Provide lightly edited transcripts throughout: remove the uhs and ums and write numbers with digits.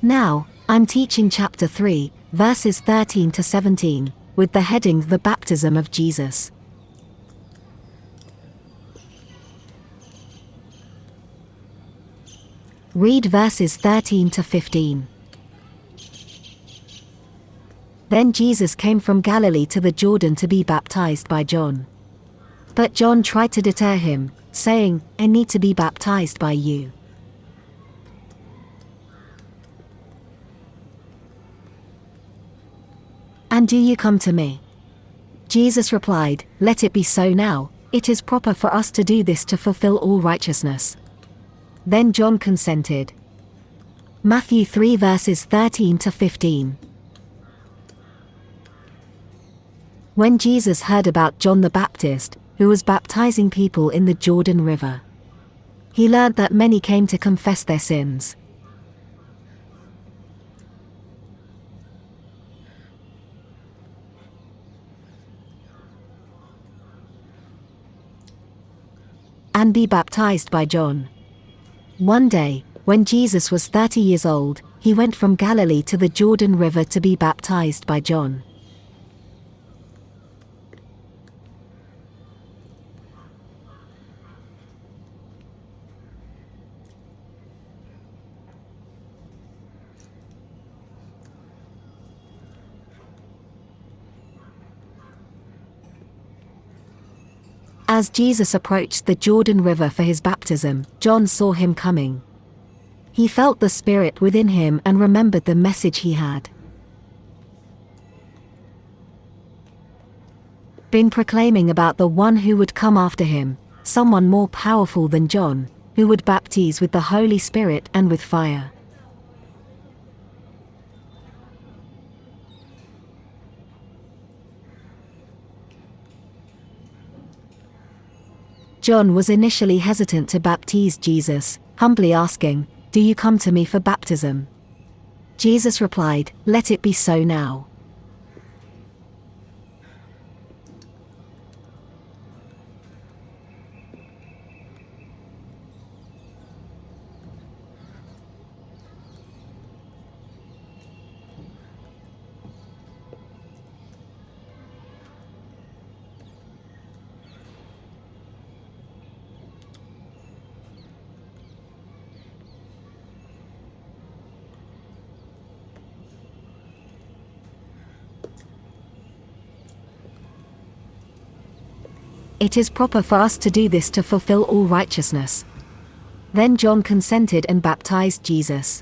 Now, I'm teaching chapter 3, verses 13 to 17, with the heading The Baptism of Jesus. Read verses 13 to 15. Then Jesus came from Galilee to the Jordan to be baptized by John. But John tried to deter him, saying, "I need to be baptized by you. And do you come to me?" Jesus replied, "Let it be so now. It is proper for us to do this to fulfill all righteousness." Then John consented. Matthew 3 verses 13 to 15. When Jesus heard about John the Baptist, who was baptizing people in the Jordan River, he learned that many came to confess their sins. And be baptized by John. One day, when Jesus was 30 years old, he went from Galilee to the Jordan River to be baptized by John. As Jesus approached the Jordan River for his baptism, John saw him coming. He felt the Spirit within him and remembered the message he had been proclaiming about the one who would come after him, someone more powerful than John, who would baptize with the Holy Spirit and with fire. John was initially hesitant to baptize Jesus, humbly asking, "Do you come to me for baptism?" Jesus replied, "Let it be so now." It is proper for us to do this to fulfill all righteousness. Then John consented and baptized Jesus.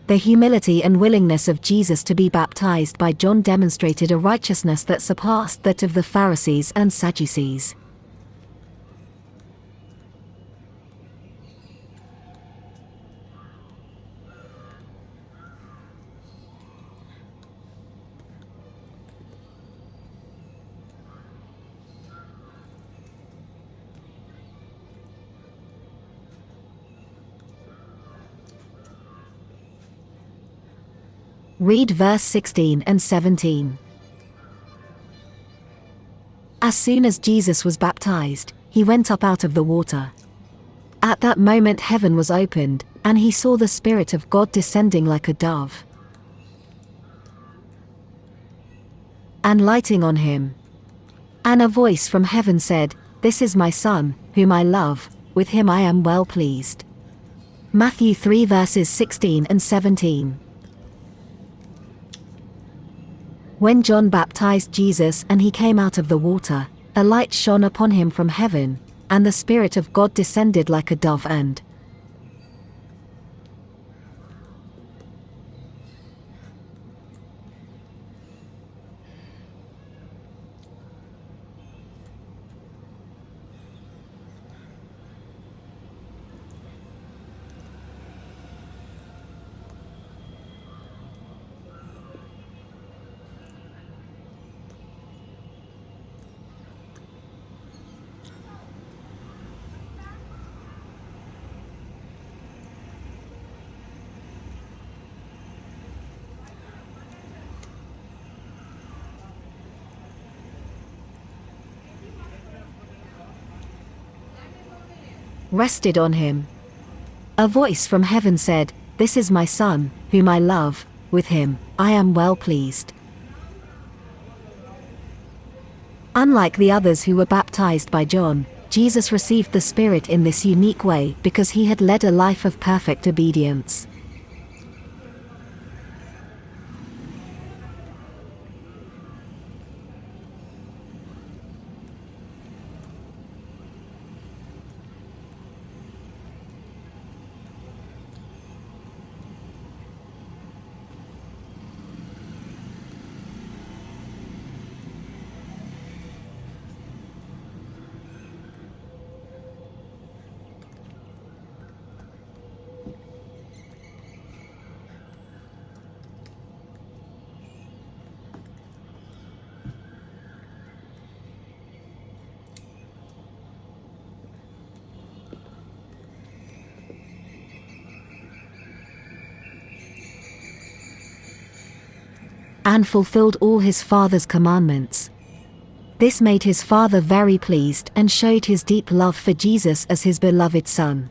The humility and willingness of Jesus to be baptized by John demonstrated a righteousness that surpassed that of the Pharisees and Sadducees. Read verse 16 and 17. As soon as Jesus was baptized, he went up out of the water. At that moment heaven was opened, and he saw the Spirit of God descending like a dove and lighting on him. And a voice from heaven said, "This is my Son, whom I love, with him I am well pleased." Matthew 3 verses 16 and 17. When John baptized Jesus and he came out of the water, a light shone upon him from heaven, and the Spirit of God descended like a dove and rested on him. A voice from heaven said, "This is my Son, whom I love, with him I am well pleased." Unlike the others who were baptized by John, Jesus received the Spirit in this unique way because he had led a life of perfect obedience. And fulfilled all his Father's commandments. This made his Father very pleased and showed his deep love for Jesus as his beloved Son.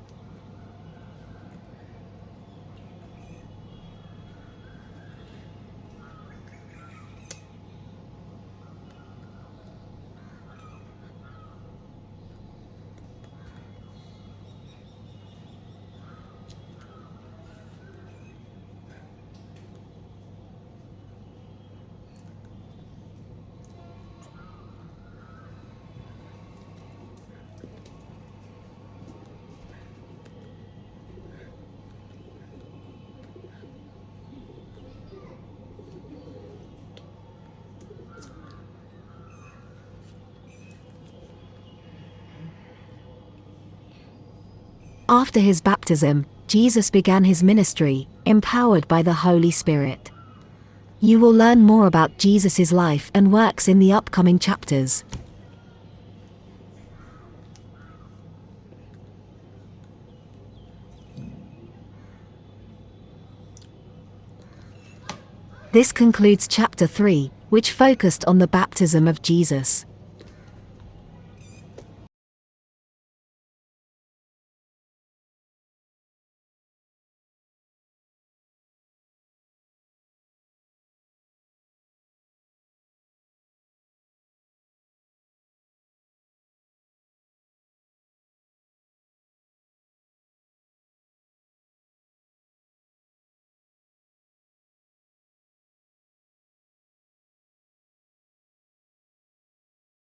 After his baptism, Jesus began his ministry, empowered by the Holy Spirit. You will learn more about Jesus' life and works in the upcoming chapters. This concludes chapter 3, which focused on the baptism of Jesus.